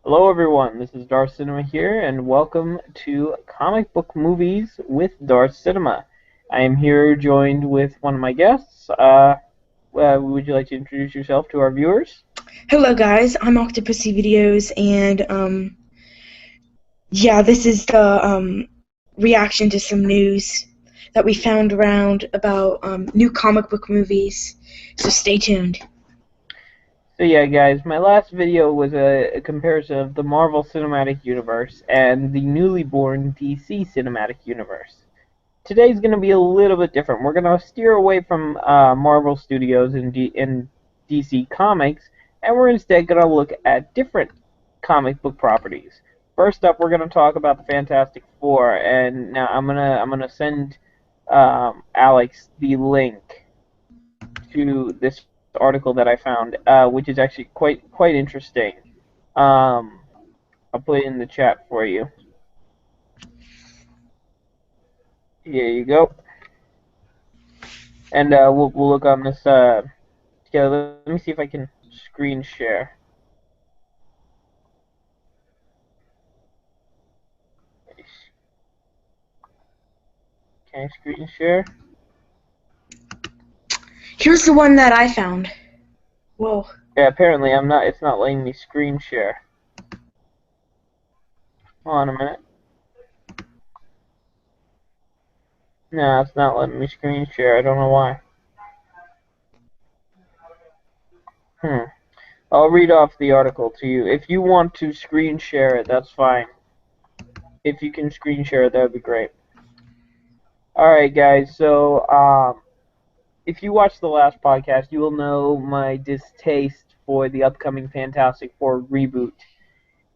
Hello everyone, this is Darth Cinema here, and welcome to Comic Book Movies with Darth Cinema. I am here joined with one of my guests. Would you like to introduce yourself to our viewers? Hello guys, I'm Octopussy Videos, and yeah, this is the reaction to some news that we found around about new comic book movies. So stay tuned. So yeah, guys, my last video was a comparison of the Marvel Cinematic Universe and the newly born DC Cinematic Universe. Today's going to be a little bit different. We're going to steer away from Marvel Studios and DC Comics, and we're instead going to look at different comic book properties. First up, we're going to talk about the Fantastic Four, and now I'm gonna send Alex the link to this article that I found, which is actually quite interesting. I'll put it in the chat for you. Here you go. And we'll look on this together. Let me see if I can screen share. Can I screen share? Here's the one that I found. Whoa. Yeah, apparently it's not letting me screen share. Hold on a minute. No, it's not letting me screen share. I don't know why. I'll read off the article to you. If you want to screen share it, that's fine. If you can screen share it, that would be great. Alright, guys, so, if you watched the last podcast, you will know my distaste for the upcoming Fantastic Four reboot.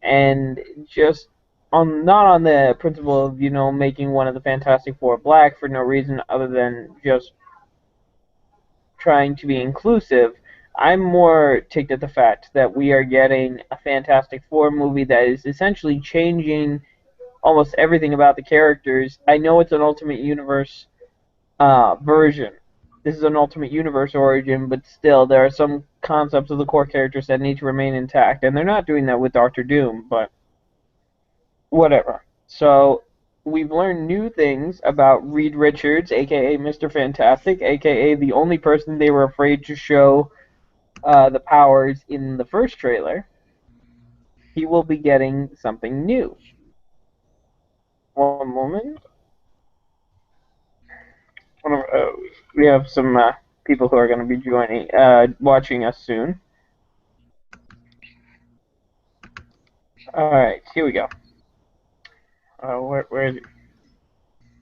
And just not on the principle of, making one of the Fantastic Four black for no reason other than just trying to be inclusive. I'm more ticked at the fact that we are getting a Fantastic Four movie that is essentially changing almost everything about the characters. I know it's an Ultimate Universe version. This is an Ultimate Universe origin, but still, there are some concepts of the core characters that need to remain intact, and they're not doing that with Doctor Doom, but whatever. So, we've learned new things about Reed Richards, aka Mr. Fantastic, aka the only person they were afraid to show the powers in the first trailer. He will be getting something new. One moment. We have some people who are going to be watching us soon. Alright, here we go. Where is it?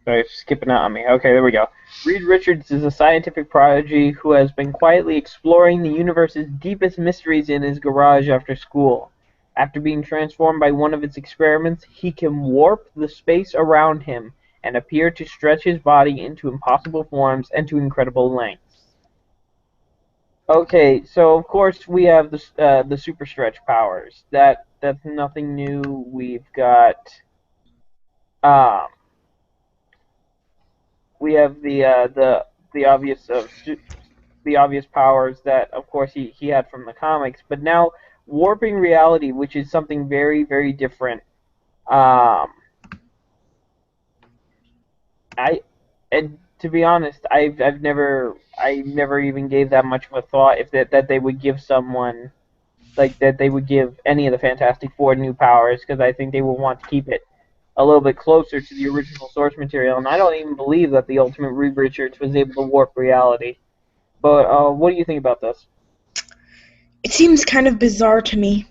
Sorry, it's skipping out on me. Okay, there we go. Reed Richards is a scientific prodigy who has been quietly exploring the universe's deepest mysteries in his garage after school. After being transformed by one of its experiments, he can warp the space around him and appear to stretch his body into impossible forms and to incredible lengths. Okay, so of course we have the super stretch powers. That's nothing new. We've got we have the obvious powers that of course he had from the comics, but now warping reality, which is something very, very different. And to be honest, I never even gave that much of a thought if that they would give someone like that they would give any of the Fantastic Four new powers, because I think they will want to keep it a little bit closer to the original source material, and I don't even believe that the Ultimate Reed Richards was able to warp reality. But what do you think about this? It seems kind of bizarre to me.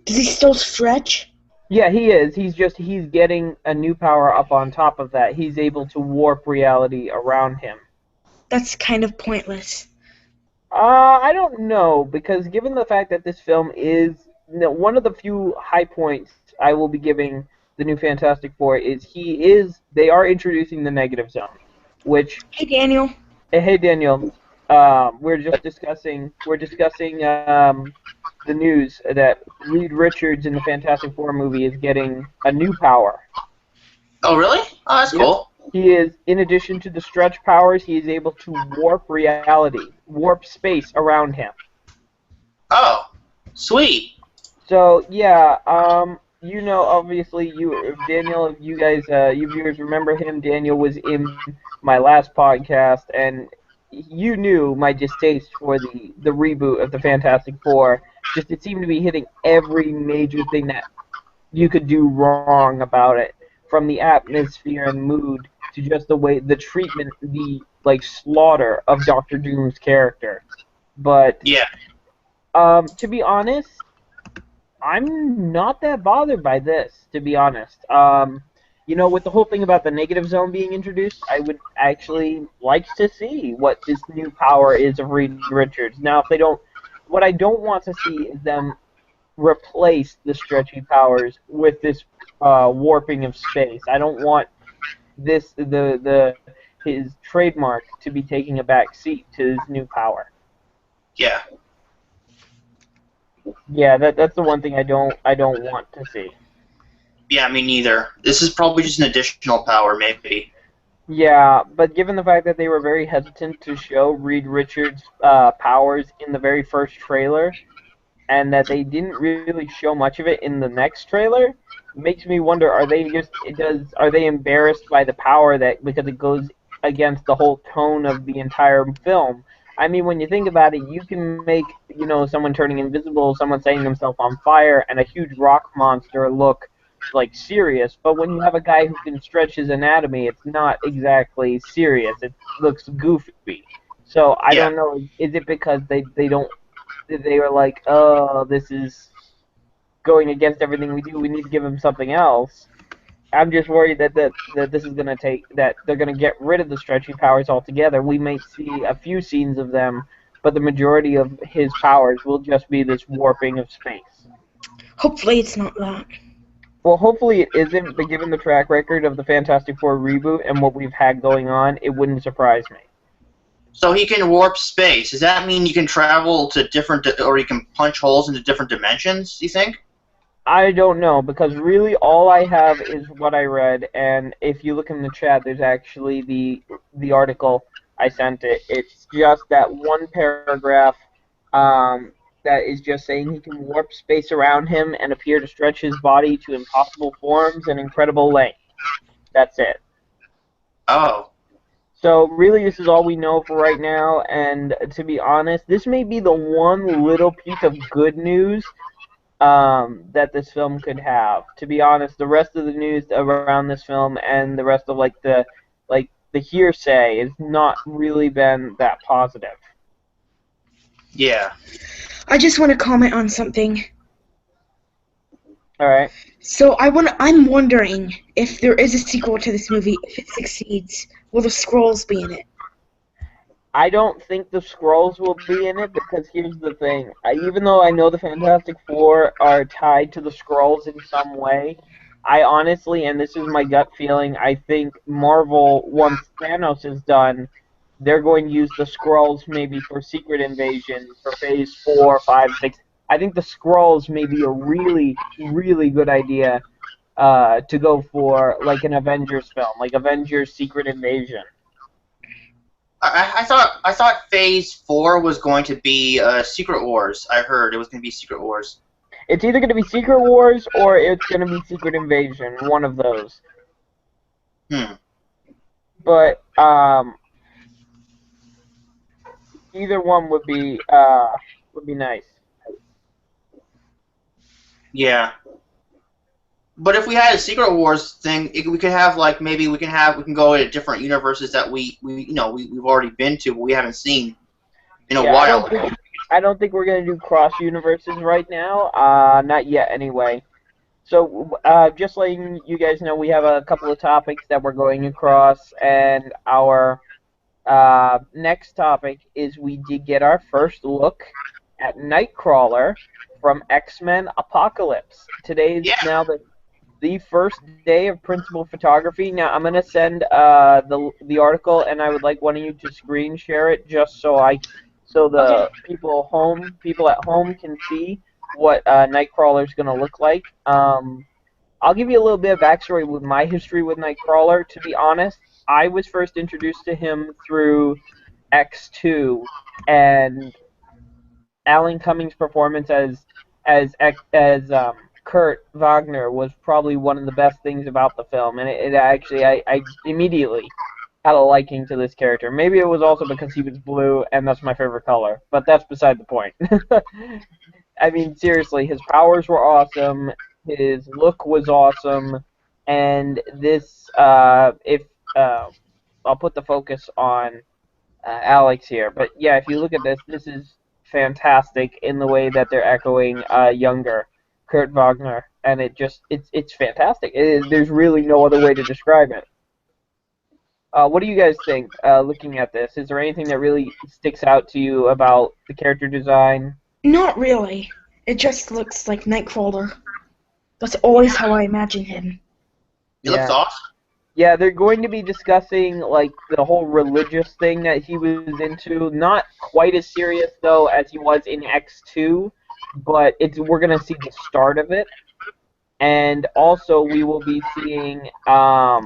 Does he still stretch? Yeah, he is. He's getting a new power up on top of that. He's able to warp reality around him. That's kind of pointless. I don't know, because given the fact that this film is one of the few high points I will be giving the new Fantastic Four is they are introducing the negative zone, which Hey Daniel. Hey Daniel, we're discussing the news that Reed Richards in the Fantastic Four movie is getting a new power. Oh, really? Oh, that's cool. He is, in addition to the stretch powers, he is able to warp reality, warp space around him. Oh, sweet. So yeah, obviously Daniel, if you guys, you viewers remember him, Daniel was in my last podcast, and you knew my distaste for the reboot of the Fantastic Four. Just it seemed to be hitting every major thing that you could do wrong about it, from the atmosphere and mood to just the way the treatment, the like slaughter of Doctor Doom's character. But Yeah. to be honest, I'm not that bothered by this, to be honest. With the whole thing about the negative zone being introduced, I would actually like to see what this new power is of Reed Richards. Now, if they don't, what I don't want to see is them replace the stretchy powers with this warping of space. I don't want this the his trademark to be taking a back seat to his new power. Yeah. Yeah, that's the one thing I don't want to see. Yeah, me neither. This is probably just an additional power, maybe. Yeah, but given the fact that they were very hesitant to show Reed Richards' powers in the very first trailer, and that they didn't really show much of it in the next trailer, makes me wonder: are they embarrassed by the power that because it goes against the whole tone of the entire film? I mean, when you think about it, you can make someone turning invisible, someone setting themselves on fire, and a huge rock monster look like serious. But when you have a guy who can stretch his anatomy, it's not exactly serious. It looks goofy. So I Yeah. don't know. Is it because they don't they were like, oh, this is going against everything we do. We need to give him something else. I'm just worried that this is going to that they're going to get rid of the stretchy powers altogether. We may see a few scenes of them, but the majority of his powers will just be this warping of space. Hopefully it's not that. Well, hopefully it isn't, but given the track record of the Fantastic Four reboot and what we've had going on, it wouldn't surprise me. So he can warp space. Does that mean you can travel to different, or you can punch holes into different dimensions? Do you think? I don't know, because really all I have is what I read, and if you look in the chat, there's actually the article I sent it. It's just that one paragraph that is just saying he can warp space around him and appear to stretch his body to impossible forms and incredible length. That's it. Oh. So really, this is all we know for right now, and to be honest, this may be the one little piece of good news that this film could have. To be honest, the rest of the news around this film and the rest of the hearsay has not really been that positive. Yeah. I just want to comment on something. All right. So I'm wondering if there is a sequel to this movie. If it succeeds, will the scrolls be in it? I don't think the Skrulls will be in it because here's the thing. Even though I know the Fantastic Four are tied to the Skrulls in some way, I honestly, and this is my gut feeling, I think Marvel, once Thanos is done, they're going to use the Skrulls maybe for Secret Invasion, for Phase 4, 5, 6. I think the Skrulls may be a really, really good idea to go for like an Avengers film, like Avengers Secret Invasion. I thought Phase 4 was going to be Secret Wars. I heard it was going to be Secret Wars. It's either going to be Secret Wars or it's going to be Secret Invasion, one of those. But either one would be nice. Yeah. But if we had a Secret Wars thing, we could have like maybe we can go into different universes that we've already been to, but we haven't seen in a Yeah, while. I don't think we're going to do cross universes right now. Not yet, anyway. So, just letting you guys know, we have a couple of topics that we're going across, and our next topic is we did get our first look at Nightcrawler from X-Men Apocalypse. Today is now the first day of principal photography. Now I'm gonna send the article, and I would like one of you to screen share it just so the people at home can see what Nightcrawler is gonna look like. I'll give you a little bit of backstory with my history with Nightcrawler. To be honest, I was first introduced to him through X2 and Alan Cummings' performance Kurt Wagner was probably one of the best things about the film, and it actually I immediately had a liking to this character. Maybe it was also because he was blue, and that's my favorite color, but that's beside the point. I mean, seriously, his powers were awesome, his look was awesome, and this if I'll put the focus on Alex here, but yeah, if you look at this, this is fantastic in the way that they're echoing younger Kurt Wagner, and it's fantastic. There's really no other way to describe it. What do you guys think? Looking at this, is there anything that really sticks out to you about the character design? Not really. It just looks like Nightcrawler. That's always how I imagine him. He looks Yeah. awesome. Yeah, they're going to be discussing like the whole religious thing that he was into. Not quite as serious though as he was in X2, but we're gonna see the start of it. And also we will be seeing a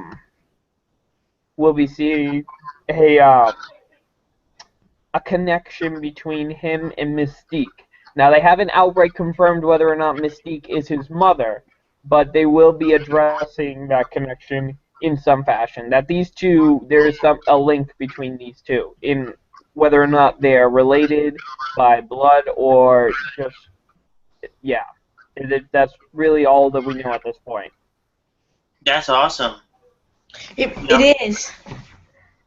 a connection between him and Mystique. Now, they haven't outright confirmed whether or not Mystique is his mother, but they will be addressing that connection in some fashion. That these two, there is a link between these two, in whether or not they are related by blood or just, yeah. That's really all that we know at this point. That's awesome. It is.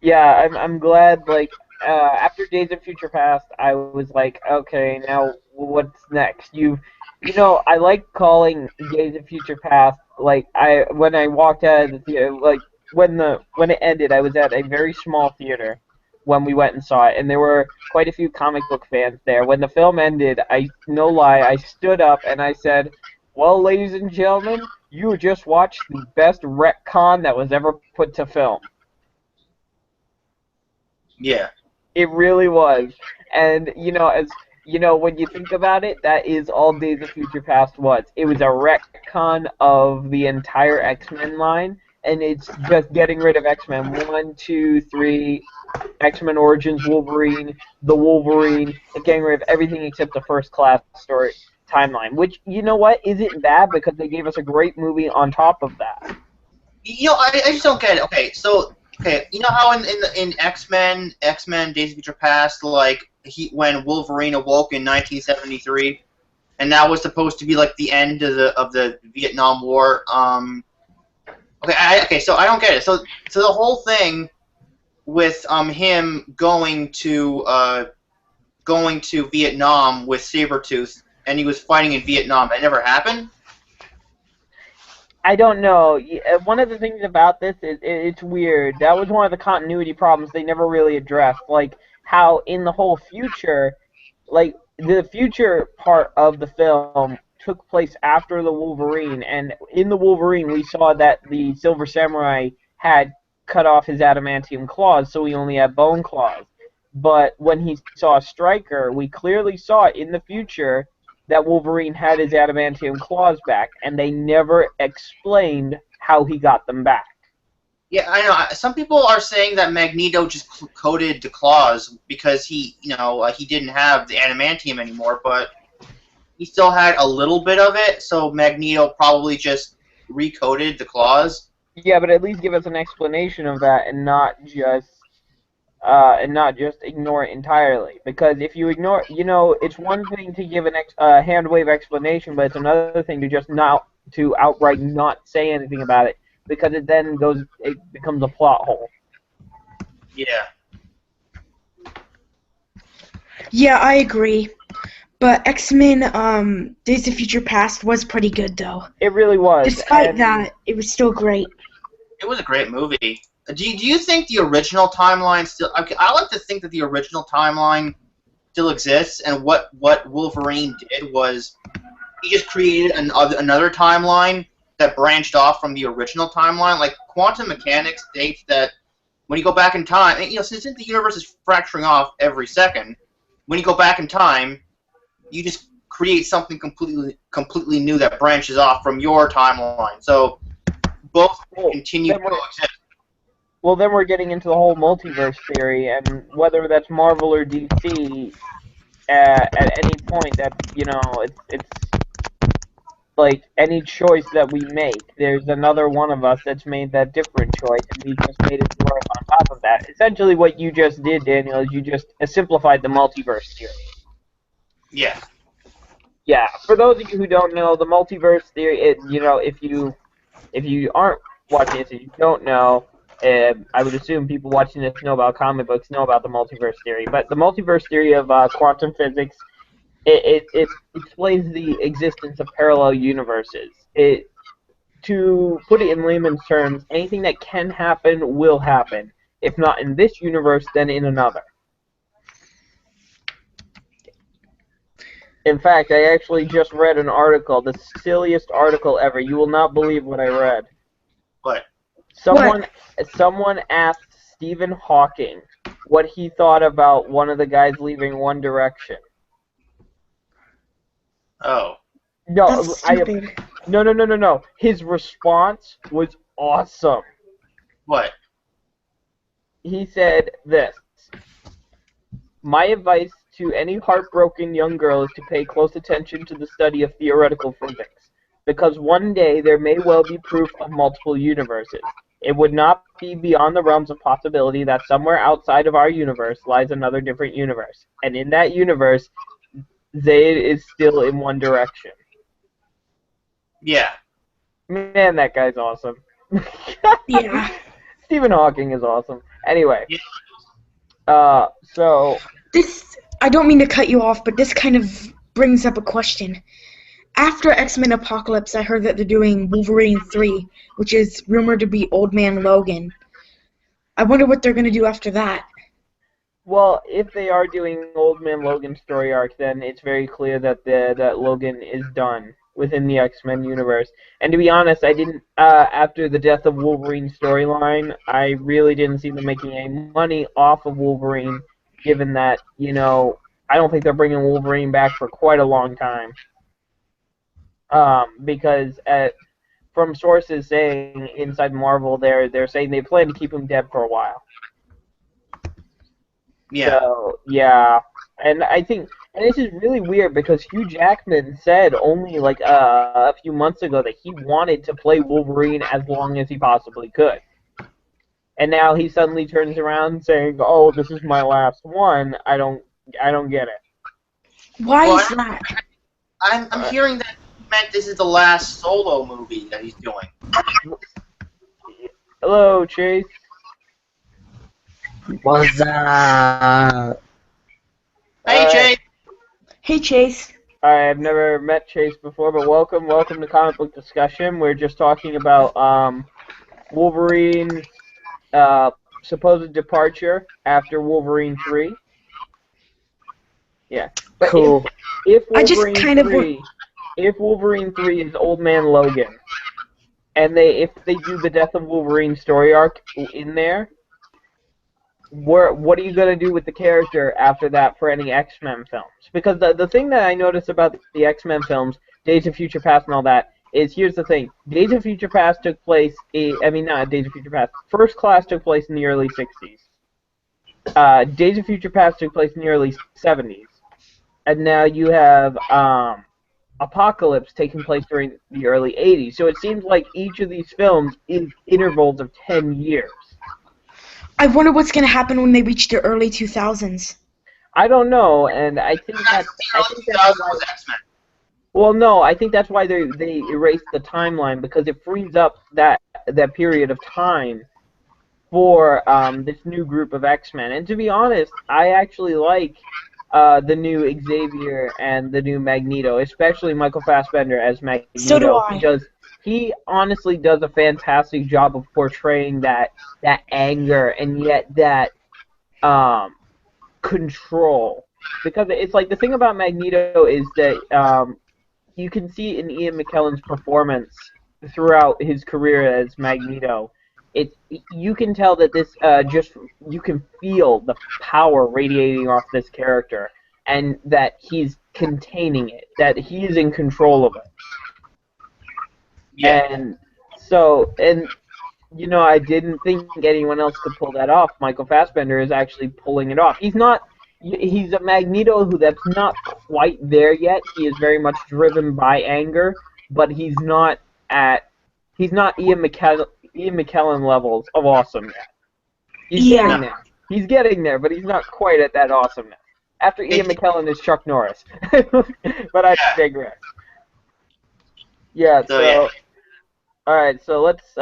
Yeah, I'm glad, like, after Days of Future Past, I was like, okay, now what's next? I like calling Days of Future Past, like, when I walked out of the theater, like, when it ended, I was at a very small theater when we went and saw it, and there were quite a few comic book fans there. When the film ended, no lie, I stood up and I said, well, ladies and gentlemen, you just watched the best retcon that was ever put to film. Yeah. It really was. And, when you think about it, that is all Days of Future Past was. It was a retcon of the entire X-Men line, and it's just getting rid of X-Men 1, 2, 3, X-Men Origins Wolverine, the Wolverine, and getting rid of everything except the first class story timeline. Which, you know what, isn't bad because they gave us a great movie on top of that. I just don't get it. Okay, you know how in X-Men Days of Future Past, like when Wolverine awoke in 1973, and that was supposed to be like the end of the Vietnam War. So I don't get it. So the whole thing with him going to Vietnam with Sabretooth, and he was fighting in Vietnam, that never happened. I don't know. One of the things about this is it's weird. That was one of the continuity problems they never really addressed. Like, how in the whole future, like, the future part of the film took place after the Wolverine, and in the Wolverine we saw that the Silver Samurai had cut off his adamantium claws, so he only had bone claws. But when he saw Stryker, we clearly saw in the future that Wolverine had his adamantium claws back, and they never explained how he got them back. Yeah, I know. Some people are saying that Magneto just coated the claws because he didn't have the adamantium anymore, but he still had a little bit of it, so Magneto probably just recoded the claws. Yeah, but at least give us an explanation of that and not just ignore it entirely. Because if you ignore, it's one thing to give a hand wave explanation, but it's another thing to outright not say anything about it, because it becomes a plot hole. Yeah. Yeah, I agree. But X-Men Days of Future Past was pretty good, though. It really was. Despite that, it was still great. It was a great movie. Do you think the original timeline still... Okay, I like to think that the original timeline still exists, and what Wolverine did was he just created another timeline that branched off from the original timeline. Like, quantum mechanics states that when you go back in time... And, since the universe is fracturing off every second, when you go back in time, you just create something completely new that branches off from your timeline. So both continue to coexist. Well, then we're getting into the whole multiverse theory, and whether that's Marvel or DC, at any point, that like any choice that we make, there's another one of us that's made that different choice, and we just made it worse on top of that. Essentially, what you just did, Daniel, is you just simplified the multiverse theory. Yeah. Yeah, for those of you who don't know, the multiverse theory, if you aren't watching this and you don't know, I would assume people watching this know about comic books, know about the multiverse theory. But the multiverse theory of quantum physics, it explains the existence of parallel universes. To put it in layman's terms, anything that can happen will happen. If not in this universe, then in another. In fact, I actually just read an article, the silliest article ever. You will not believe what I read. What? Someone asked Stephen Hawking what he thought about one of the guys leaving One Direction. Oh. No, That's stupid. no. His response was awesome. What? He said this: "My advice to any heartbroken young girl is to pay close attention to the study of theoretical physics, because one day there may well be proof of multiple universes. It would not be beyond the realms of possibility that somewhere outside of our universe lies another different universe, and in that universe, Zayd is still in One Direction." Yeah. Man, that guy's awesome. Yeah. Stephen Hawking is awesome. Anyway, so I don't mean to cut you off, but this kind of brings up a question. After X-Men Apocalypse, I heard that they're doing Wolverine 3, which is rumored to be Old Man Logan. I wonder what they're going to do after that. well, if they are doing Old Man Logan's story arc, then it's very clear that that Logan is done within the X-Men universe. And to be honest, I didn't. After the death of Wolverine storyline, I really didn't see them making any money off of Wolverine, given that I don't think they're bringing Wolverine back for quite a long time. Because from sources saying inside Marvel, they're saying they plan to keep him dead for a while. Yeah. So, yeah. And I think, and this is really weird because Hugh Jackman said only like a few months ago that he wanted to play Wolverine as long as he possibly could. And now he suddenly turns around saying, "Oh, this is my last one." I don't get it. Why Well, is that? I'm hearing that he meant this is the last solo movie that he's doing. Hello, Chase. What's up? Hey, Jay. Hey, Chase. I've never met Chase before, but welcome to Comic Book Discussion. We're just talking about Wolverine's supposed departure after Wolverine 3. Yeah. But Cool. if I just Wolverine kind of 3, if Wolverine 3 is Old Man Logan, and if they do the Death of Wolverine story arc in there, what are you gonna do with the character after that for any X-Men films? Because the thing that I noticed about the X-Men films, Days of Future Past and all that, is here's the thing: Days of Future Past took place. Not Days of Future Past. First Class took place in the early '60s. Days of Future Past took place in the early '70s, and now you have Apocalypse taking place during the early '80s. So it seems like each of these films is intervals of 10 years. I wonder what's going to happen when they reach the early 2000s. I don't know, and I think that's was X-Men. well, no, I think that's why they erased the timeline, because it frees up that period of time for this new group of X-Men. And to be honest, I actually like the new Xavier and the new Magneto, especially Michael Fassbender as Magneto. So do I. He honestly does a fantastic job of portraying that anger and yet that control. Because it's like the thing about Magneto is that you can see in Ian McKellen's performance throughout his career as Magneto. You can tell that this you can feel the power radiating off this character, and that he's containing it, that he's in control of it. Yeah. And so, I didn't think anyone else could pull that off. Michael Fassbender is actually pulling it off. He's a Magneto that's not quite there yet. He is very much driven by anger, but he's not Ian McKellen levels of awesome yet. He's Yeah. getting there. He's getting there, but he's not quite at that awesomeness. After Ian McKellen is Chuck Norris. But I digress. Yeah, so all right, so let's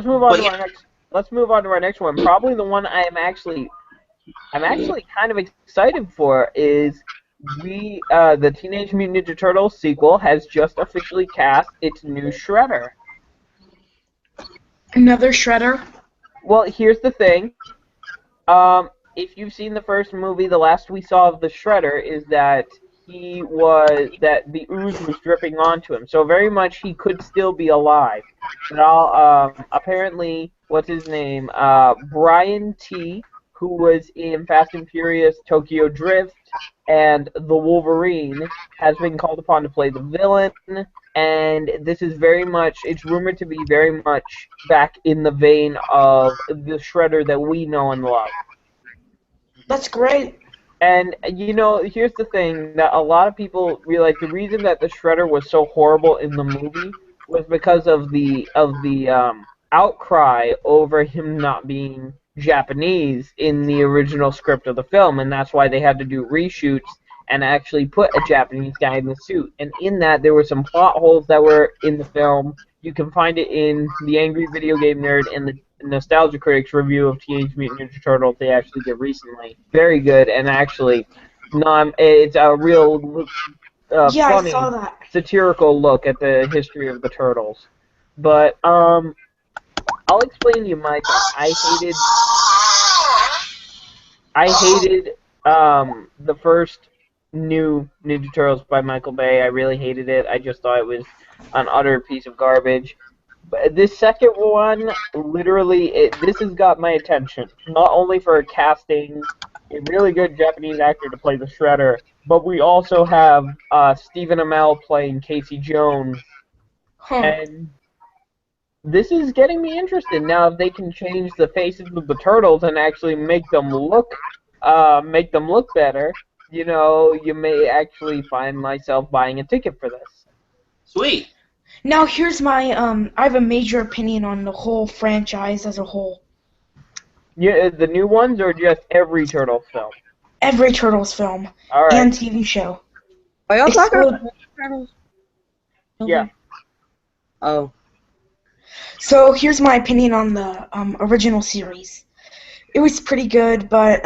move on to our next one. Probably the one I'm actually kind of excited for is the Teenage Mutant Ninja Turtles sequel has just officially cast its new Shredder. Another Shredder? Well, here's the thing. If you've seen the first movie, the last we saw of the Shredder is that the ooze was dripping onto him. So very much he could still be alive. But apparently, what's his name? Brian T., who was in Fast and Furious Tokyo Drift and The Wolverine, has been called upon to play the villain. And this is it's rumored to be very much back in the vein of the Shredder that we know and love. That's great. And, here's the thing that a lot of people realize the reason that the Shredder was so horrible in the movie was because of the outcry over him not being Japanese in the original script of the film, and that's why they had to do reshoots and actually put a Japanese guy in the suit. And in that, there were some plot holes that were in the film. You can find it in the Angry Video Game Nerd and the Nostalgia Critics review of Teenage Mutant Ninja Turtles they actually did recently. Very good, and actually, it's a real funny, I saw that. satirical look at the history of the Turtles. But, I'll explain to you my thing. I hated the first new Ninja Turtles by Michael Bay. I really hated it. I just thought it was an utter piece of garbage. But this second one, literally, this has got my attention. Not only for casting a really good Japanese actor to play the Shredder, but we also have Stephen Amell playing Casey Jones. And this is getting me interested. Now, if they can change the faces of the Turtles and actually make them look better, you may actually find myself buying a ticket for this. Sweet. Now here's my I have a major opinion on the whole franchise as a whole. Yeah, the new ones or just every Turtles film? Every Turtles film. All right. And TV show. Are y'all talking Explode- about Turtles? Yeah. Oh. So here's my opinion on the original series. It was pretty good, but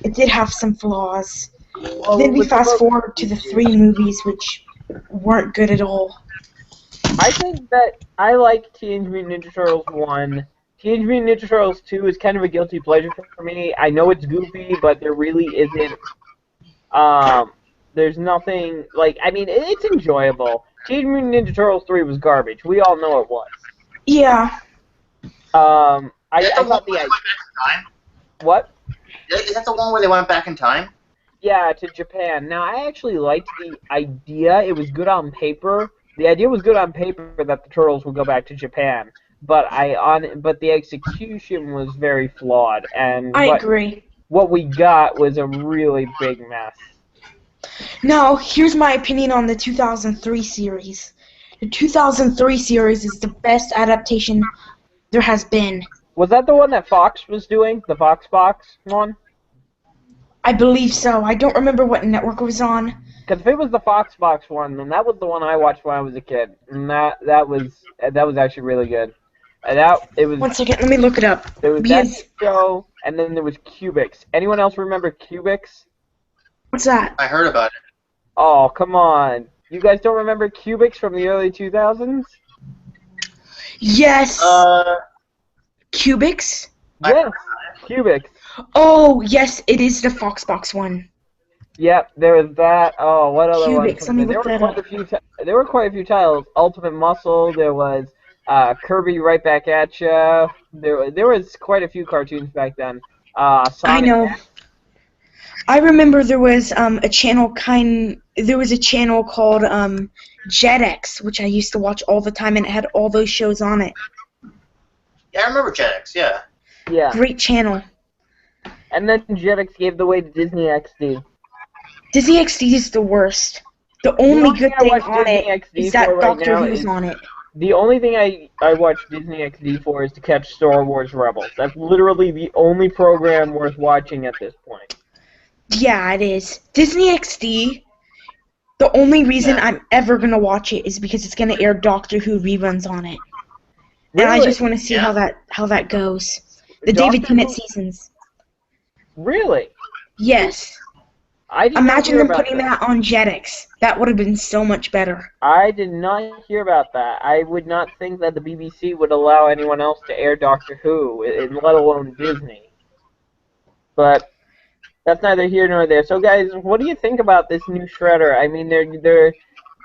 it did have some flaws. Well, Then we fast forward to the 3 movies, which weren't good at all. I think that I like Teenage Mutant Ninja Turtles 1. Teenage Mutant Ninja Turtles 2 is kind of a guilty pleasure for me. I know it's goofy, but there really isn't. There's nothing it's enjoyable. Teenage Mutant Ninja Turtles 3 was garbage. We all know it was. Yeah. I thought the idea. What? Is that the one where they went back in time? Yeah, to Japan. Now, I actually liked the idea. It was good on paper. The idea was good on paper that the Turtles would go back to Japan, but the execution was very flawed. And I agree. What we got was a really big mess. Now, here's my opinion on the 2003 series. The 2003 series is the best adaptation there has been. Was that the one that Fox was doing? The Fox Box one? I believe so. I don't remember what network it was on. Because if it was the Fox Box one, then that was the one I watched when I was a kid, and that was actually really good. And it was. 1 second, let me look it up. There was that show, and then there was Cubics. Anyone else remember Cubics? What's that? I heard about it. Oh, come on! You guys don't remember Cubics from the early 2000s? Yes. Cubics? Yes, Cubics. Oh, yes, it is the Foxbox one. Yep, there was that. Oh, what other Cubics, ones? let me look that up. There were quite a few titles. Ultimate Muscle. There was Kirby Right Back at Ya. There was quite a few cartoons back then. Sonic I know. X. I remember there was a channel called Jetix, which I used to watch all the time, and it had all those shows on it. Yeah, I remember Jetix, yeah. Yeah. Great channel. And then Jetix gave the way to Disney XD. Disney XD is the worst. The only good I thing watch on Disney it XD is that for right Doctor now Who's is on it. the only thing I watch Disney XD for is to catch Star Wars Rebels. That's literally the only program worth watching at this point. Yeah, it is. Disney XD, the only reason Yeah. I'm ever going to watch it is because it's going to air Doctor Who reruns on it. And I Really? just want to see Yeah. how that goes. The Doctor David Tennant Who- seasons. Really? Yes. I did not Imagine hear them about putting that. that on Jetix. That would have been so much better. I did not hear about that. I would not think that the BBC would allow anyone else to air Doctor Who, let alone Disney. But that's neither here nor there. So, guys, what do you think about this new Shredder? I mean,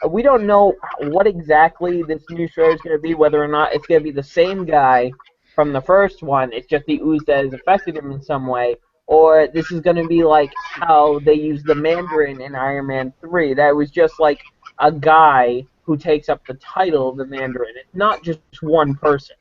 we don't know what exactly this new Shredder is going to be, whether or not it's going to be the same guy from the first one. It's just the ooze that has affected him in some way. Or this is going to be like how they used the Mandarin in Iron Man 3. That was just like a guy who takes up the title of the Mandarin. It's not just one person.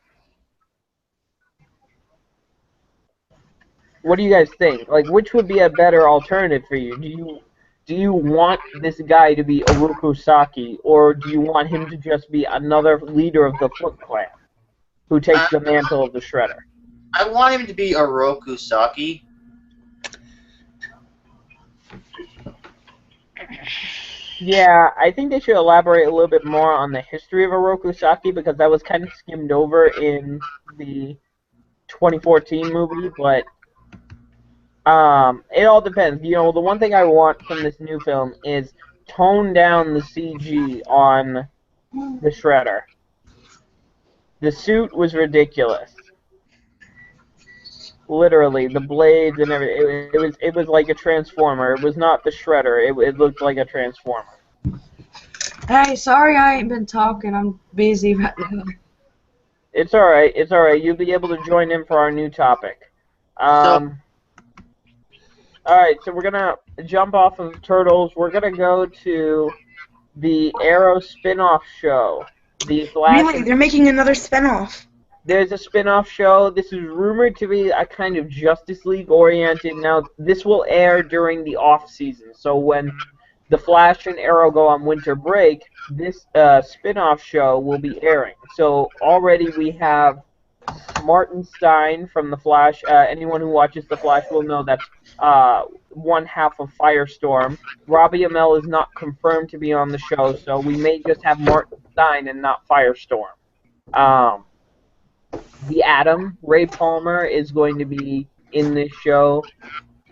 What do you guys think? Like, which would be a better alternative for you? Do you want this guy to be Oroku Saki, or do you want him to just be another leader of the Foot Clan who takes the mantle of the Shredder? I want him to be Oroku Saki. Yeah, I think they should elaborate a little bit more on the history of Oroku Saki, because that was kind of skimmed over in the 2014 movie, but it all depends. You know, the one thing I want from this new film is tone down the CG on the Shredder. The suit was ridiculous. Literally, the blades and everything. It was like a transformer. It was not the Shredder. It looked like a transformer. Hey, sorry I ain't been talking. I'm busy right now. It's all right. It's all right. You'll be able to join in for our new topic. So All right. So we're gonna jump off of Turtles. We're gonna go to the Arrow spin-off show. The Flash. Really? They're making another spinoff. There's a spin-off show. This is rumored to be a kind of Justice League oriented. Now, this will air during the off season. So when the Flash and Arrow go on winter break, this spin-off show will be airing. So already we have Martin Stein from the Flash. Anyone who watches the Flash will know that's one half of Firestorm. Robbie Amell is not confirmed to be on the show, so we may just have Martin Stein and not Firestorm. The Atom, Ray Palmer, is going to be in this show.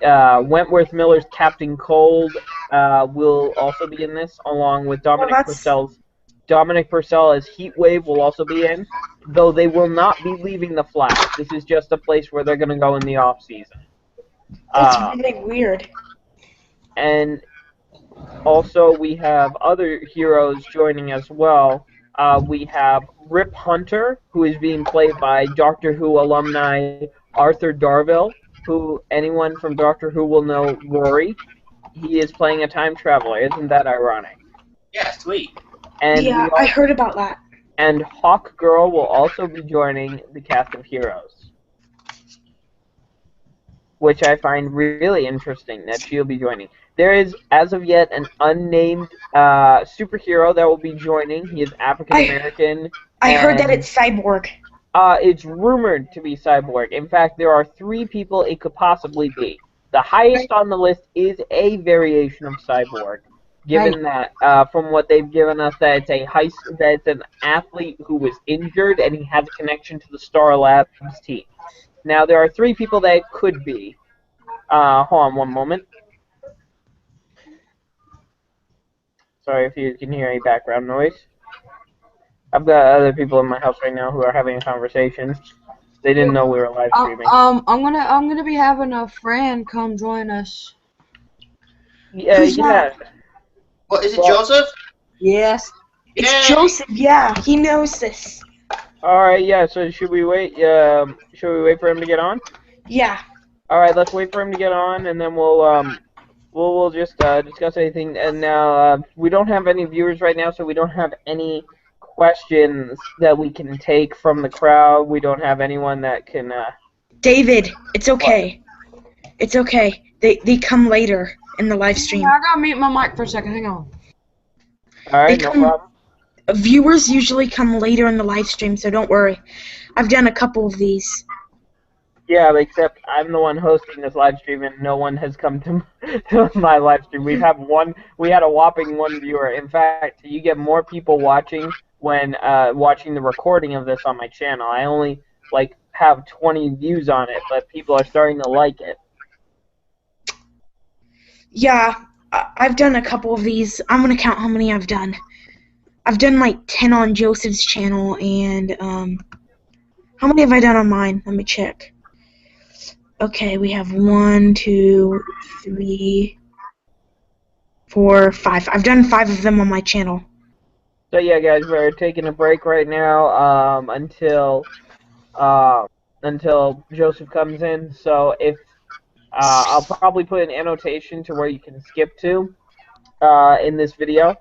Wentworth Miller's Captain Cold will also be in this, along with Dominic Purcell's. Dominic Purcell as Heatwave will also be in, though they will not be leaving the Flash. This is just a place where they're going to go in the off season. That's really weird. And also we have other heroes joining as well. We have Rip Hunter, who is being played by Doctor Who alumni Arthur Darvill, who anyone from Doctor Who will know Rory. He is playing a time traveler. Isn't that ironic? yeah, sweet. And Yeah, I heard about that. And Hawk Girl will also be joining the cast of heroes, which I find really interesting that she'll be joining. There is, as of yet, an unnamed superhero that will be joining. He is African American. I heard that it's Cyborg. It's rumored to be Cyborg. In fact, there are 3 people it could possibly be. The highest on the list is a variation of Cyborg, given that from what they've given us, that it's an athlete who was injured and he has a connection to the Star Labs team. Now, there are 3 people that it could be. Hold on one moment. Sorry if you can hear any background noise. I've got other people in my house right now who are having a conversation. They didn't know we were live streaming. I'm gonna be having a friend come join us. Yeah. Well, is it Joseph? Yes. It's Yay! Joseph, yeah. He knows this. Alright, yeah, so should we wait? Should we wait for him to get on? Yeah. Alright, let's wait for him to get on, and then we'll just discuss anything. And now, we don't have any viewers right now, so we don't have any questions that we can take from the crowd. We don't have anyone that can, David, it's okay. What? It's okay. They come later in the live stream. I gotta mute my mic for a second. Hang on. All They right, no come. problem. Viewers usually come later in the live stream, so don't worry. I've done a couple of these. Yeah, except I'm the one hosting this live stream, and no one has come to to my live stream. We had a whopping one viewer. In fact, you get more people watching when watching the recording of this on my channel. I only have 20 views on it, but people are starting to like it. Yeah, I've done a couple of these. I'm gonna count how many I've done. I've done like 10 on Joseph's channel, and how many have I done on mine? Let me check. Okay, we have 1, 2, 3, 4, 5. I've done 5 of them on my channel. So yeah, guys, we're taking a break right now until Joseph comes in. So if I'll probably put an annotation to where you can skip to in this video.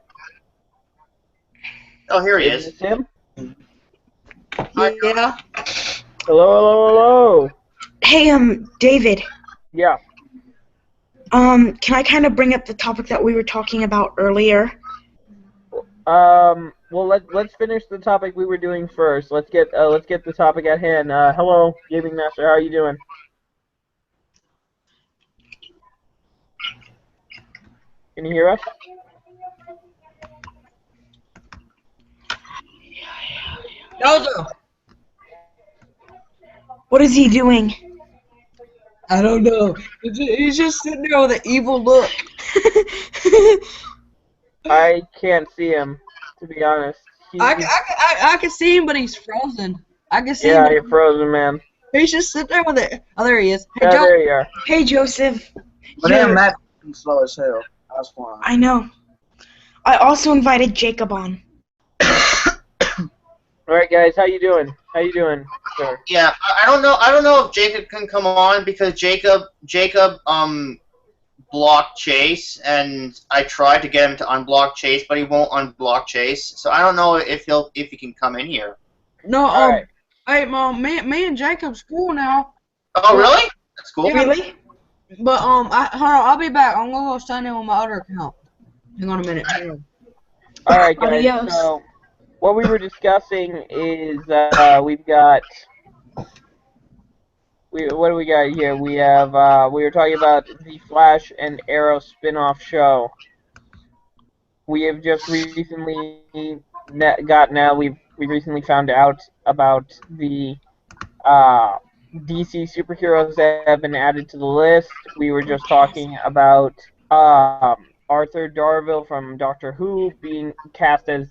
Oh, here he Is is. this him? Yeah. Hello, hello, hello. Hey, David. Yeah. Can I kind of bring up the topic that we were talking about earlier? Well, let's finish the topic we were doing first. Let's get the topic at hand. Hello, Gaming Master. How are you doing? Can you hear us? Dozo. What is he doing? I don't know. He's just sitting there with an evil look. I can't see him, to be honest. I can see him, but he's frozen. I can see him. Yeah, But you're frozen, man. he's just sitting there with it. Oh, there he is. Hey, Yeah, Joe. there you are. Hey, Joseph. But You're- damn, Matt slow as hell. That's fine. I know. I also invited Jacob on. All right, guys, how you doing? How you doing, sir? Yeah, I don't know. I don't know if Jacob can come on because Jacob blocked Chase, and I tried to get him to unblock Chase, but he won't unblock Chase. So I don't know if he can come in here. No, All right. hey, Mom, me and Jacob's cool now. Oh, really? That's cool. Yeah. Really? But hold on, I'll be back. I'm gonna go sign in on my other account. Hang on a minute. Hang on. All right, guys. Adios. So what we were discussing is we've got. What do we got here? We have we were talking about the Flash and Arrow spin-off show. We have just recently we recently found out about the DC superheroes that have been added to the list. We were just talking about Arthur Darville from Doctor Who being cast as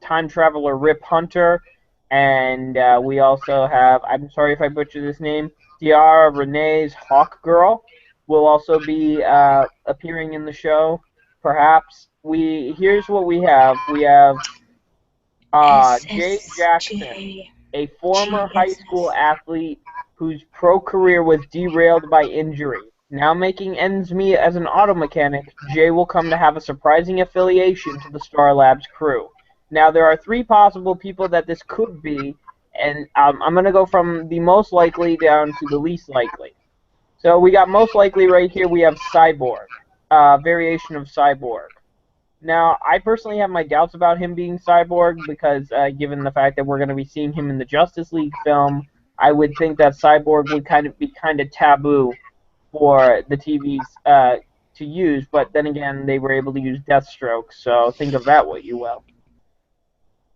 time traveler Rip Hunter, and we also have, I'm sorry if I butcher this name, Ciara Renee's Hawk Girl will also be appearing in the show. Perhaps here's what we have. We have Jay Jackson, SSJ. a former high school athlete whose pro career was derailed by injury. Now making ends meet as an auto mechanic, Jay will come to have a surprising affiliation to the Star Labs crew. Now there are 3 possible people that this could be, and I'm going to go from the most likely down to the least likely. So we got most likely right here, we have Cyborg, variation of Cyborg. Now, I personally have my doubts about him being Cyborg because, given the fact that we're going to be seeing him in the Justice League film, I would think that Cyborg would be kind of taboo for the TVs to use. But then again, they were able to use Deathstroke, so think of that what you will.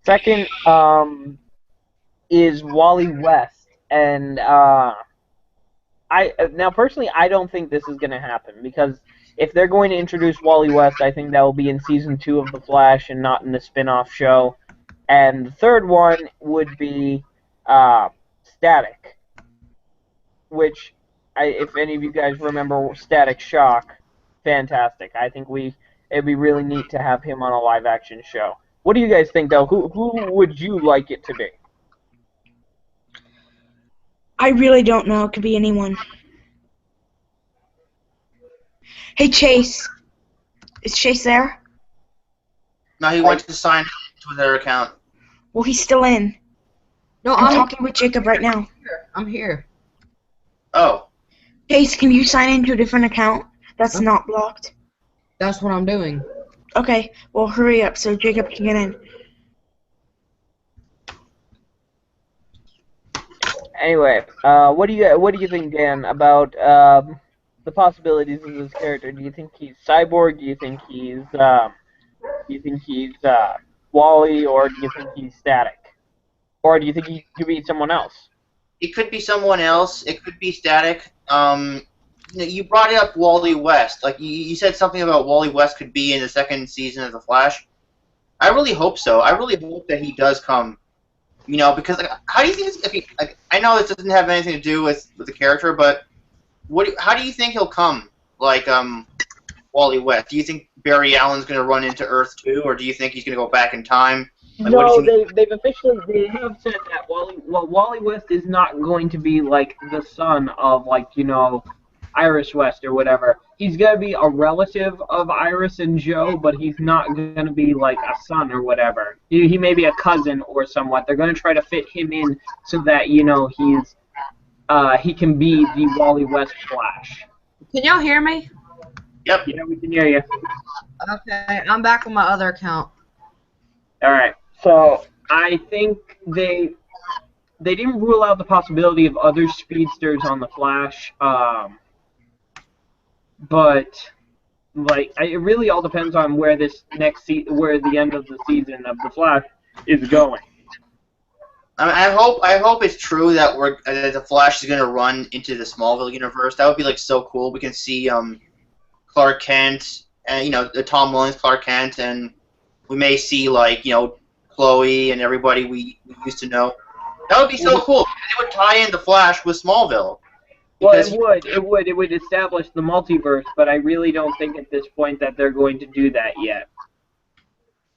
Second is Wally West, and now personally, I don't think this is going to happen because if they're going to introduce Wally West, I think that will be in Season 2 of The Flash and not in the spin-off show. And the third one would be Static, which, if any of you guys remember Static Shock, fantastic. I think it'd be really neat to have him on a live-action show. What do you guys think, though? Who would you like it to be? I really don't know. It could be anyone. Hey, Chase. Is Chase there? No, he went to sign to their account. Well, he's still in. No, I'm talking with Jacob right now. here. I'm here. Oh. Chase, can you sign into a different account that's not blocked? That's what I'm doing. Okay, well, hurry up so Jacob can get in. Anyway, what do you think, Dan, about the possibilities of this character? Do you think he's cyborg? Do you think he's Wally, or do you think he's static? Or do you think he could be someone else? It could be someone else. It could be Static. You brought up Wally West. Like you said something about Wally West could be in the second season of The Flash. I really hope so. I really hope that he does come. Because how do you think? I know this doesn't have anything to do with the character, but how do you think he'll come? Like Wally West. Do you think Barry Allen's going to run into Earth too, or do you think he's going to go back in time? Like, No, they have said that Wally West is not going to be like the son of Iris West or whatever. He's gonna be a relative of Iris and Joe, but he's not gonna be like a son or whatever. He may be a cousin or somewhat. They're gonna try to fit him in so that he can be the Wally West Flash. Can y'all hear me? Yep. Yeah, we can hear you. Okay, I'm back on my other account. All right. So I think they didn't rule out the possibility of other speedsters on the Flash, but it really all depends on where this where the end of the season of the Flash is going. I hope it's true that the Flash is gonna run into the Smallville universe. That would be like so cool. We can see Clark Kent and the Tom Williams Clark Kent, and we may see Chloe and everybody we used to know. That would be so cool. It would tie in the Flash with Smallville. Well, it would establish the multiverse, but I really don't think at this point that they're going to do that yet.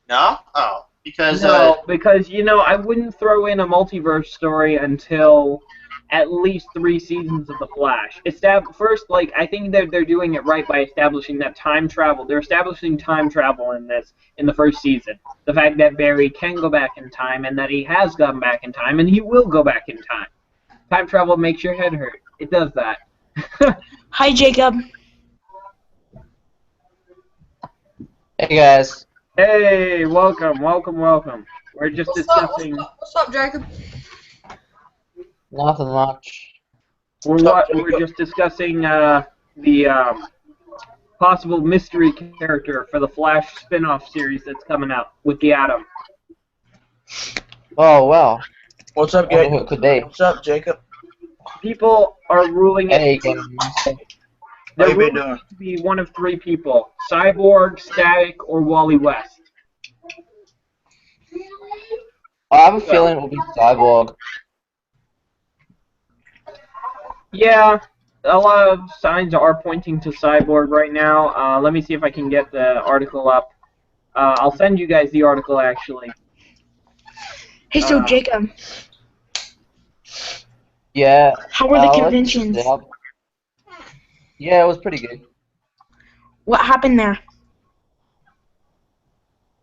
No? Oh, because because I wouldn't throw in a multiverse story until at least 3 seasons of the Flash. First, I think they're doing it right by establishing that time travel. They're establishing time travel in the first season. The fact that Barry can go back in time, and that he has gone back in time, and he will go back in time. Time travel makes your head hurt. It does that. Hi, Jacob. Hey guys. Hey, welcome. We're just discussing. What's up, Jacob? Nothing much. We're just discussing the possible mystery character for the Flash spin-off series that's coming out with the Atom. Oh well. What's up, Who it could be? What's up, Jacob? People are ruling Hey, it. How They're you been ruling doing? it to be one of 3 people: Cyborg, Static, or Wally West. I have a feeling it will be Cyborg. Yeah, a lot of signs are pointing to Cyborg right now. Let me see if I can get the article up. I'll send you guys the article, actually. Hey, so Jacob, Yeah. how were the let's conventions? just help. Yeah, it was pretty good. What happened there?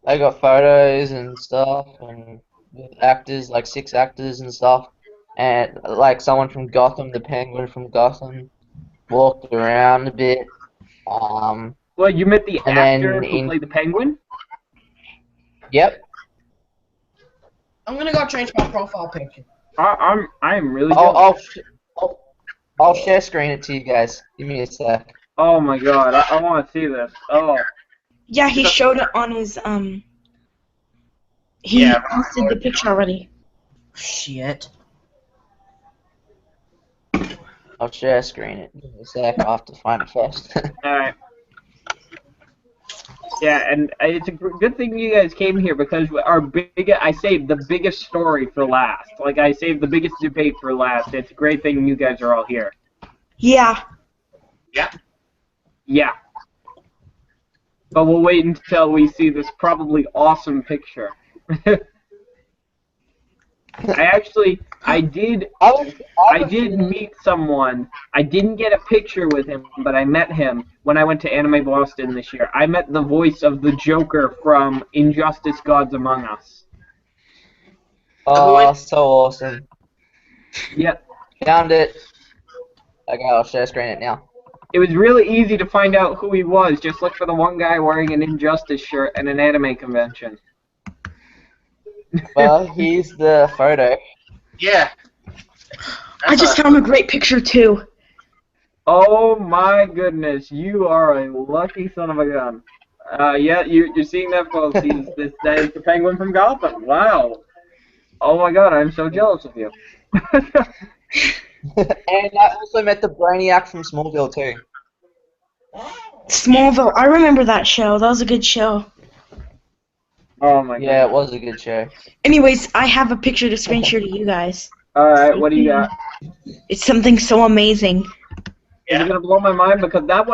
I got photos and stuff, and with actors, like 6 actors and stuff, and someone from Gotham, the Penguin from Gotham, walked around a bit. Well, you met the And actor then who played the Penguin? Yep. I'm gonna go change my profile picture. I'm really I'll share screen it to you guys. Give me a sec. Oh my god, I want to see this. Oh. Yeah, he showed it on his He Yeah. posted the picture already. Shit. I'll share screen it. Give me a sec. I'll have to find it first. Alright. Yeah, and it's a good thing you guys came here, because I saved the biggest story for last. I saved the biggest debate for last. It's a great thing you guys are all here. Yeah. Yeah. Yeah. But we'll wait until we see this probably awesome picture. I did meet someone. I didn't get a picture with him, but I met him when I went to Anime Boston this year. I met the voice of the Joker from Injustice: Gods Among Us. Oh, so awesome. Yep. Found it. Okay, I'll share screen it now. It was really easy to find out who he was. Just look for the one guy wearing an Injustice shirt at an anime convention. Well, here's the photo. Yeah. I just found a great picture too. Oh my goodness, you are a lucky son of a gun. Yeah, you're seeing that, folks. That is the Penguin from Gotham. Wow. Oh my god, I'm so jealous of you. And I also met the Brainiac from Smallville too. Smallville. I remember that show. That was a good show. Oh my god. Yeah, it was a good show. Anyways, I have a picture to screen share to you guys. Alright, what do you got? It's something so amazing. Is it gonna blow my mind? Because that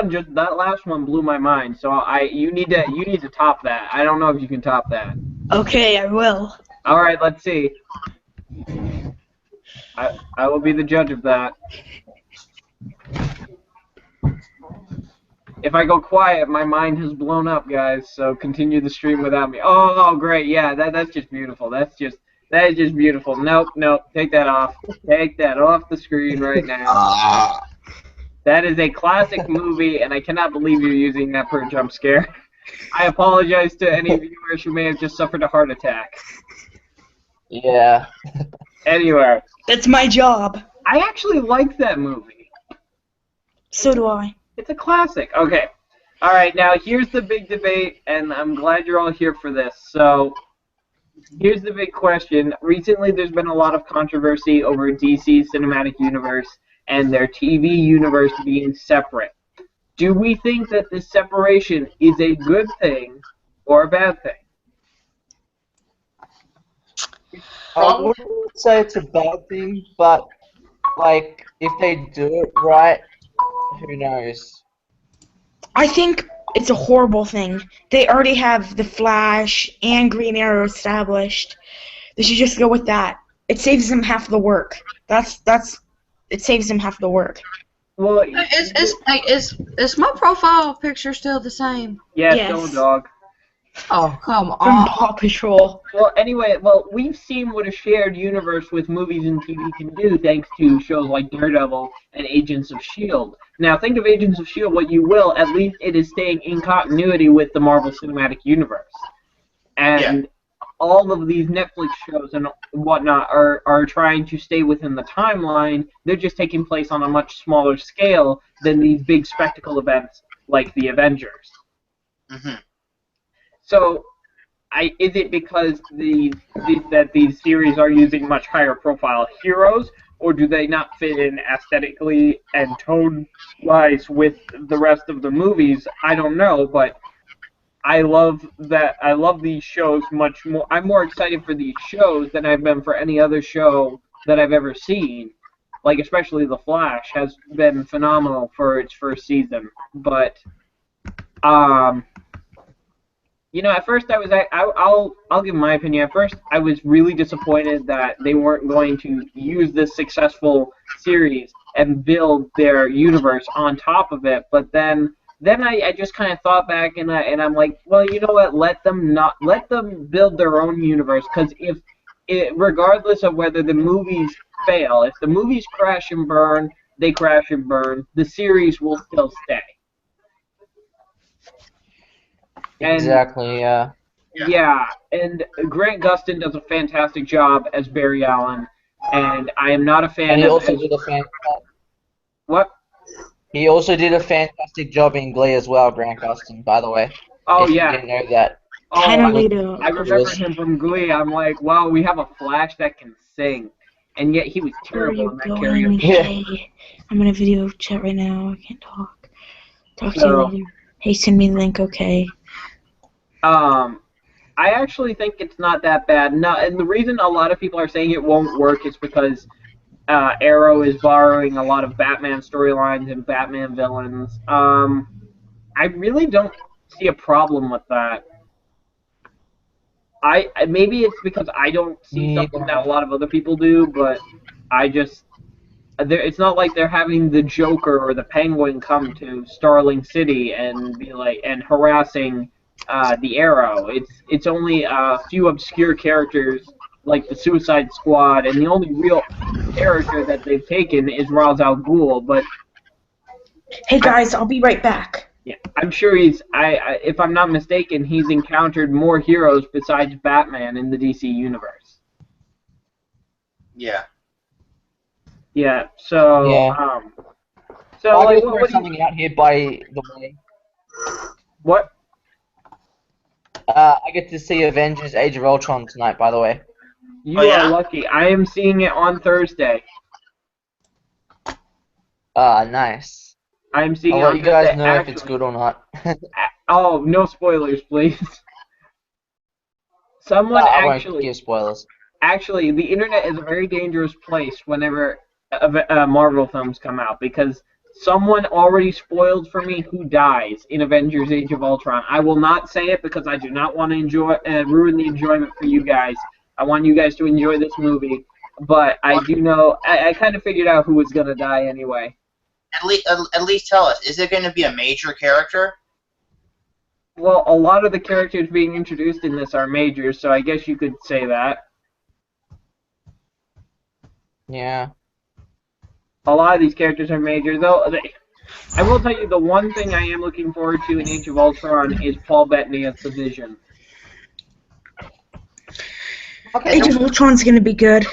last one blew my mind. So you need to top that. I don't know if you can top that. Okay, I will. All right, let's see. I will be the judge of that. If I go quiet, my mind has blown up, guys. So continue the stream without me. Oh, great. Yeah, that's just beautiful. That is just beautiful. Nope. Take that off. Take that off the screen right now. That is a classic movie, and I cannot believe you're using that for a jump scare. I apologize to any viewers who may have just suffered a heart attack. Yeah. Anyway. That's my job. I actually like that movie. So do I. It's a classic. Okay. All right, now here's the big debate, and I'm glad you're all here for this. So here's the big question. Recently, there's been a lot of controversy over DC's cinematic universe and their TV universe being separate. Do we think that this separation is a good thing or a bad thing? I wouldn't say it's a bad thing, but like if they do it right, who knows? I think it's a horrible thing. They already have the Flash and Green Arrow established. They should just go with that. It saves them half the work. It saves them half the work. Well, Is my profile picture still the same? yes, Yes. no dog. Oh, come From on. Paw Patrol. Well, anyway, we've seen what a shared universe with movies and TV can do thanks to shows like Daredevil and Agents of S.H.I.E.L.D. Now, think of Agents of S.H.I.E.L.D. what you will, at least it is staying in continuity with the Marvel Cinematic Universe. And all of these Netflix shows and whatnot are trying to stay within the timeline. They're just taking place on a much smaller scale than these big spectacle events like the Avengers. Mm-hmm. So, is it because that these series are using much higher profile heroes, or do they not fit in aesthetically and tone-wise with the rest of the movies? I don't know, but I love these shows much more. I'm more excited for these shows than I've been for any other show that I've ever seen. Like, especially The Flash has been phenomenal for its first season, but you know, at first I'll give my opinion. At first, I was really disappointed that they weren't going to use this successful series and build their universe on top of it. But then I just kind of thought back and I'm like, well, you know what? Let them build their own universe, because regardless of whether the movies fail, if the movies crash and burn, they crash and burn. The series will still stay. Exactly, yeah. Yeah, and Grant Gustin does a fantastic job as Barry Allen, and I am not a fan And he of also did a what? He also did a fantastic job in Glee as well, Grant Gustin, by the way. Oh if yeah. You didn't know that. Oh, Kinda I later. remember him from Glee. I'm like, wow, we have a Flash that can sing, and yet he was Where are terrible you in that going? karaoke. Hey, I'm in a video chat right now. I can't talk. Talk to So- you later. Hey, send me the link, okay? I actually think it's not that bad. No, and the reason a lot of people are saying it won't work is because Arrow is borrowing a lot of Batman storylines and Batman villains. I really don't see a problem with that. Maybe it's because I don't see something that a lot of other people do, but it's not like they're having the Joker or the Penguin come to Starling City and be like and harassing the Arrow. It's only a few obscure characters like the Suicide Squad, and the only real character that they've taken is Ra's al Ghul. But Hey guys, I'll be right back. Yeah, I'm sure he's. If I'm not mistaken, he's encountered more heroes besides Batman in the DC universe. Yeah. Yeah. So, Yeah. so I'm like, gonna throw what do you? something out here by the way. What? I get to see Avengers: Age of Ultron tonight, by the way. You are yeah? lucky. I am seeing it on Thursday. Nice. I am seeing I'll it let on you guys Thursday. know if it's good or not. Oh, no spoilers, please. Someone I won't give spoilers. actually, the internet is a very dangerous place whenever Marvel films come out because someone already spoiled for me who dies in Avengers: Age of Ultron. I will not say it because I do not want to ruin the enjoyment for you guys. I want you guys to enjoy this movie, but I do know I kind of figured out who was gonna die anyway. At least tell us. Is it going to be a major character? Well, a lot of the characters being introduced in this are majors, so I guess you could say that. Yeah. A lot of these characters are major, though. I will tell you the one thing I am looking forward to in Age of Ultron is Paul Bettany as the Vision. Okay. Age of Ultron's gonna be good.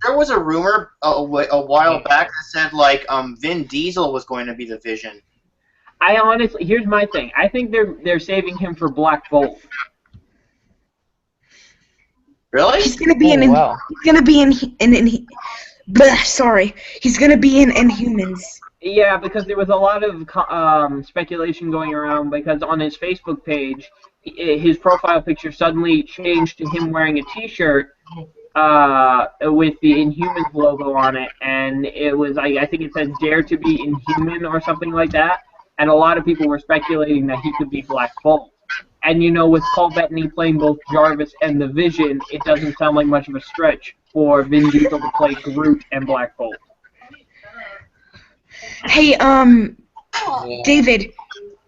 There was a rumor a while back that said like Vin Diesel was going to be the Vision. I honestly, here's my thing. I think they're saving him for Black Bolt. Really? He's gonna be Wow. He's gonna be sorry. He's gonna be in Inhumans. Yeah, because there was a lot of speculation going around because on his Facebook page, his profile picture suddenly changed to him wearing a T-shirt with the Inhumans logo on it, and it was I think it said "Dare to be Inhuman" or something like that, and a lot of people were speculating that he could be Black Bolt. And you know, with Paul Bettany playing both Jarvis and the Vision, it doesn't sound like much of a stretch for Vin Diesel to play Groot and Black Bolt. Hey, Yeah. David,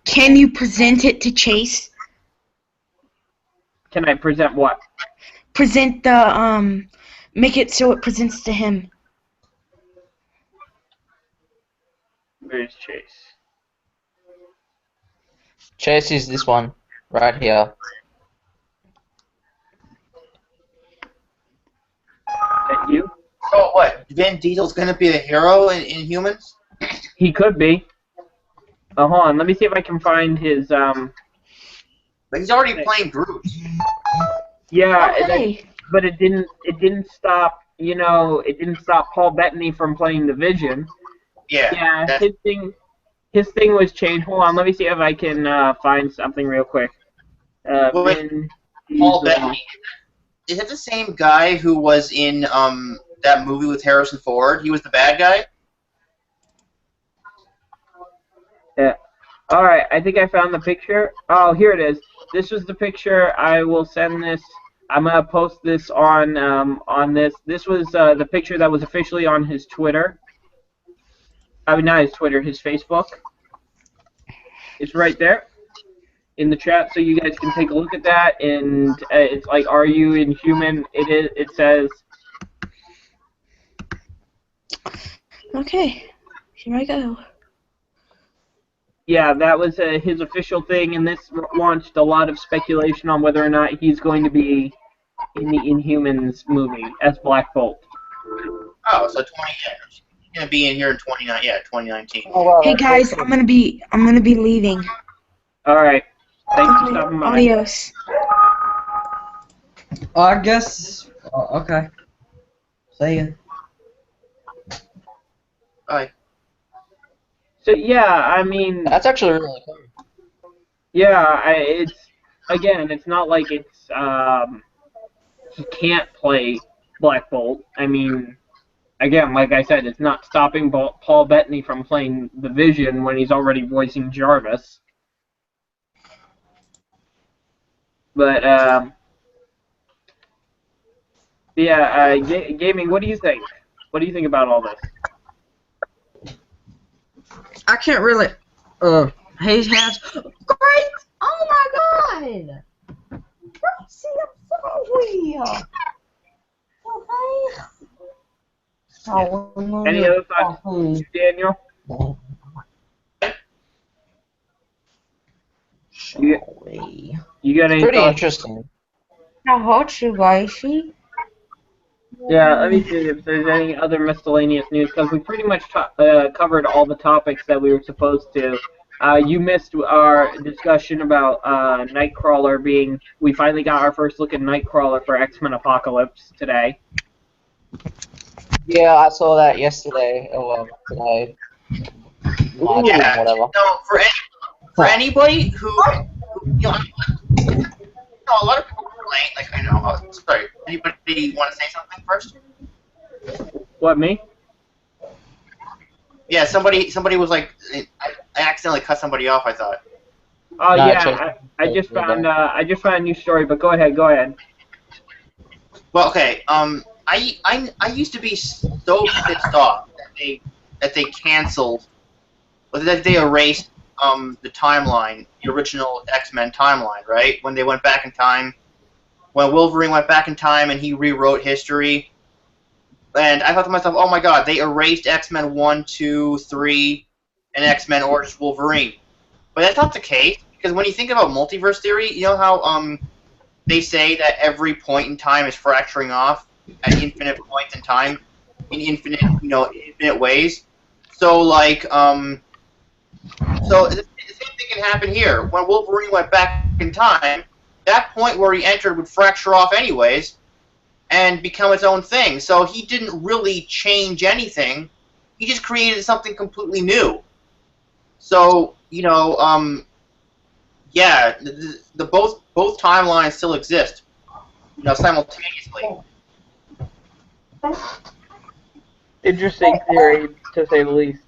can you present it to Chase? Can I present what? Present the make it so it presents to him. Where's Chase? Chase is this one right here. That you? So what? Vin Diesel's going to be the hero in Inhumans? He could be. Oh, hold on. Let me see if I can find his. But he's already playing Groot. Yeah, Okay. but it didn't. It didn't stop. You know, it didn't stop Paul Bettany from playing the Vision. Yeah. Yeah, that's- his thing was changed. Hold on. Let me see if I can find something real quick. Wait, Vin Paul Diesel. Bettany. Is it the same guy who was in that movie with Harrison Ford? He was the bad guy? Yeah. All right. I think I found the picture. Oh, here it is. This was the picture. I will send this. I'm gonna post this on this. This was the picture that was officially on his Twitter. I mean, not his Twitter, his Facebook. It's right there in the chat, so you guys can take a look at that. And it's like, "Are you Inhuman?" It is. It says. Okay. Here I go. Yeah, that was his official thing, and this launched a lot of speculation on whether or not he's going to be in the Inhumans movie as Black Bolt. Oh, so 20 years. He's going to be in here in 2019. Oh, wow, Hey that's guys, so I'm gonna be leaving. All right. Thanks for Okay, stopping by. adios. I guess. Okay. See ya. Bye. So yeah, I mean, That's actually really cool. yeah, it's again, it's not like it's he can't play Black Bolt. I mean, again, like I said, it's not stopping Paul Bettany from playing the Vision when he's already voicing Jarvis. But yeah, gaming. What do you think? What do you think about all this? I can't really. He has. Great! Oh my god! Gracie, I'm sorry! Okay. Any other thoughts, Daniel? You got any Pretty thoughts? interesting. I hurt you guys, see? Yeah, let me see if there's any other miscellaneous news, because we pretty much covered all the topics that we were supposed to. You missed our discussion about Nightcrawler being... We finally got our first look at Nightcrawler for X-Men Apocalypse today. Yeah, I saw that yesterday. Oh well, today. Live stream, Yeah. whatever. So for anybody who a lot of people complain. Like I know. Oh, sorry. Anybody want to say something first? What, me? Yeah. Somebody was like, I accidentally cut somebody off. I thought. Oh No, yeah, I just found a new story, but go ahead. Well, okay. I used to be so pissed off that they canceled, or that they erased the timeline, the original X-Men timeline, right? When they went back in time, when Wolverine went back in time and he rewrote history, and I thought to myself, oh my God, they erased X-Men 1, 2, 3, and X-Men Origins Wolverine. But that's not the case, because when you think about multiverse theory, you know how they say that every point in time is fracturing off at infinite points in time, in infinite ways. So like, so the same thing can happen here. When Wolverine went back in time, that point where he entered would fracture off anyways, and become its own thing. So he didn't really change anything. He just created something completely new. So yeah, the both timelines still exist, simultaneously. Interesting theory, to say the least.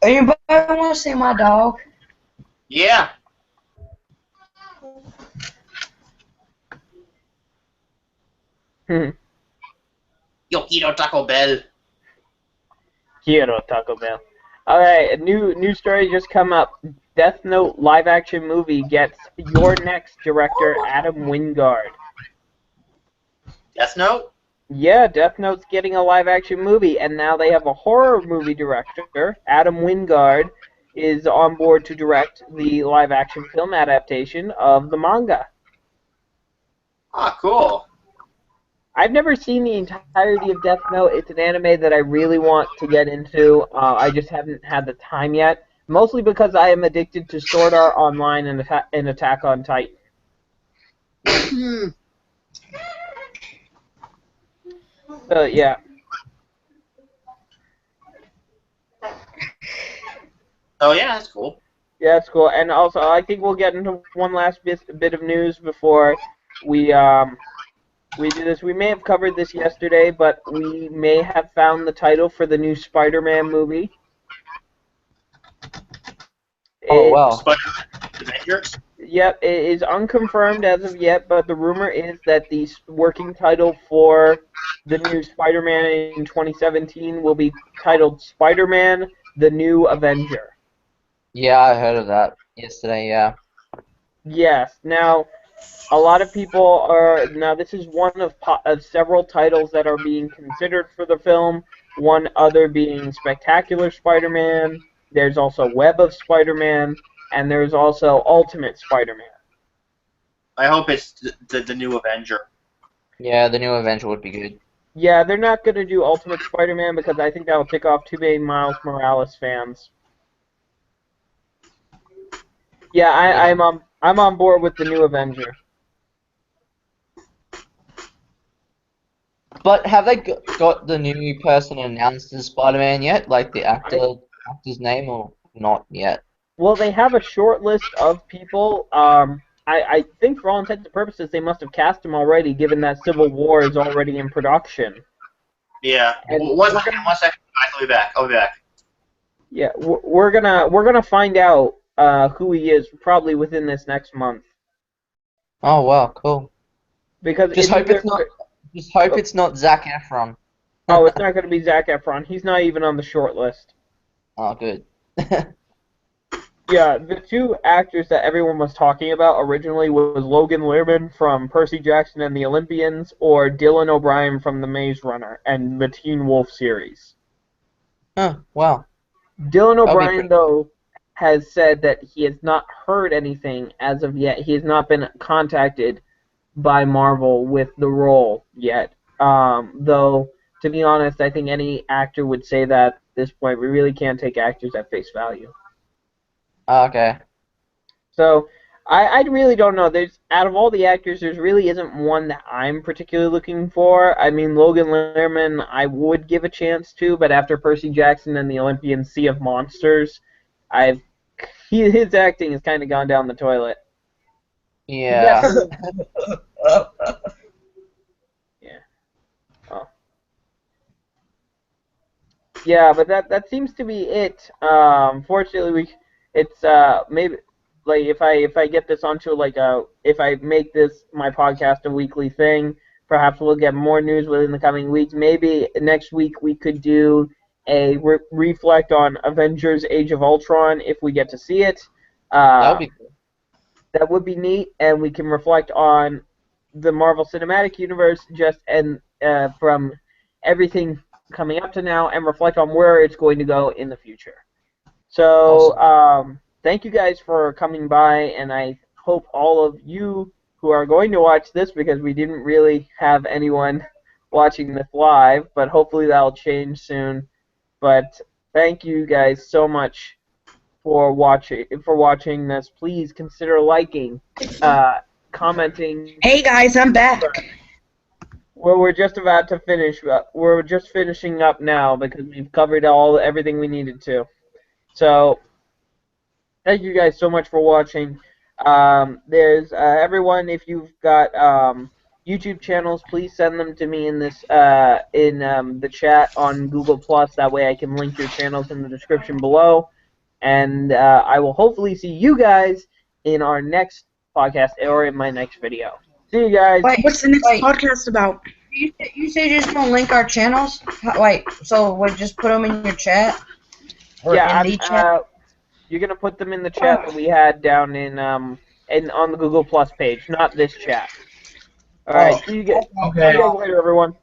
Anybody want to see my dog? Yeah. Hmm. Yo quiero Taco Bell. Quiero Taco Bell. Alright, a new story just come up. Death Note live-action movie gets Your Next director Adam Wingard. Death Note? Yeah, Death Note's getting a live-action movie, and now they have a horror movie director. Adam Wingard is on board to direct the live-action film adaptation of the manga. Ah, cool. I've never seen the entirety of Death Note. It's an anime that I really want to get into. I just haven't had the time yet. Mostly because I am addicted to Sword Art Online and Attack on Titan. So, yeah. Oh yeah, that's cool. Yeah, that's cool. And also, I think we'll get into one last bit of news before we do this. We may have covered this yesterday, but we may have found the title for the new Spider-Man movie. Oh wow. Spider-Man Avengers? Yep, it is unconfirmed as of yet, but the rumor is that the working title for the new Spider-Man in 2017 will be titled Spider-Man: The New Avenger. Yeah, I heard of that yesterday. Yeah. Yes. Now, a lot of people are... Now, this is one of several titles that are being considered for the film. One other being Spectacular Spider-Man. There's also Web of Spider-Man. And there's also Ultimate Spider-Man. I hope it's the new Avenger. Yeah, the new Avenger would be good. Yeah, they're not going to do Ultimate Spider-Man because I think that will tick off too many Miles Morales fans. Yeah, I'm on board with the new Avenger. But have they got the new person announced as Spider-Man yet? Like the actor's name, or not yet? Well, they have a short list of people. I think for all intents and purposes they must have cast him already, given that Civil War is already in production. Yeah. And One second, guys. I'll be back. Yeah, we're gonna find out who he is probably within this next month. Oh wow, cool. Because Just hope it's not Zac Efron. Oh, it's not gonna be Zac Efron. He's not even on the short list. Oh, good. Yeah, the two actors that everyone was talking about originally was Logan Lerman from Percy Jackson and the Olympians, or Dylan O'Brien from The Maze Runner and the Teen Wolf series. Oh, wow. Dylan O'Brien, though, has said that he has not heard anything as of yet. He has not been contacted by Marvel with the role yet. Though, to be honest, I think any actor would say that at this point. We really can't take actors at face value. Okay. So, I really don't know. There's out of all the actors, there really isn't one that I'm particularly looking for. I mean, Logan Lerman, I would give a chance to, but after Percy Jackson and the Olympian Sea of Monsters, his acting has kind of gone down the toilet. Yeah. Yeah. Oh. Yeah, but that seems to be it. Fortunately, it's maybe like if I get this onto like if I make this my podcast a weekly thing, perhaps we'll get more news within the coming weeks. Maybe next week we could do a reflect on Avengers: Age of Ultron if we get to see it. That would be cool. That would be neat, and we can reflect on the Marvel Cinematic Universe from everything coming up to now, and reflect on where it's going to go in the future. So, Awesome. thank you guys for coming by, and I hope all of you who are going to watch this, because we didn't really have anyone watching this live, but hopefully that'll change soon. But thank you guys so much for watching this. Please consider liking, commenting. Hey guys, I'm back. Well, we're just about to finish. We're just finishing up now because we've covered everything we needed to. So, thank you guys so much for watching. There's everyone. If you've got YouTube channels, please send them to me in this the chat on Google Plus. That way, I can link your channels in the description below. And I will hopefully see you guys in our next podcast or in my next video. See you guys. Wait, What's the next podcast about? You say you're just gonna link our channels? Wait, so we just put them in your chat? Or Yeah, in the chat? you're gonna put them in the chat that we had down in on the Google Plus page, not this chat. All right, see you guys. Okay. See you guys later, everyone.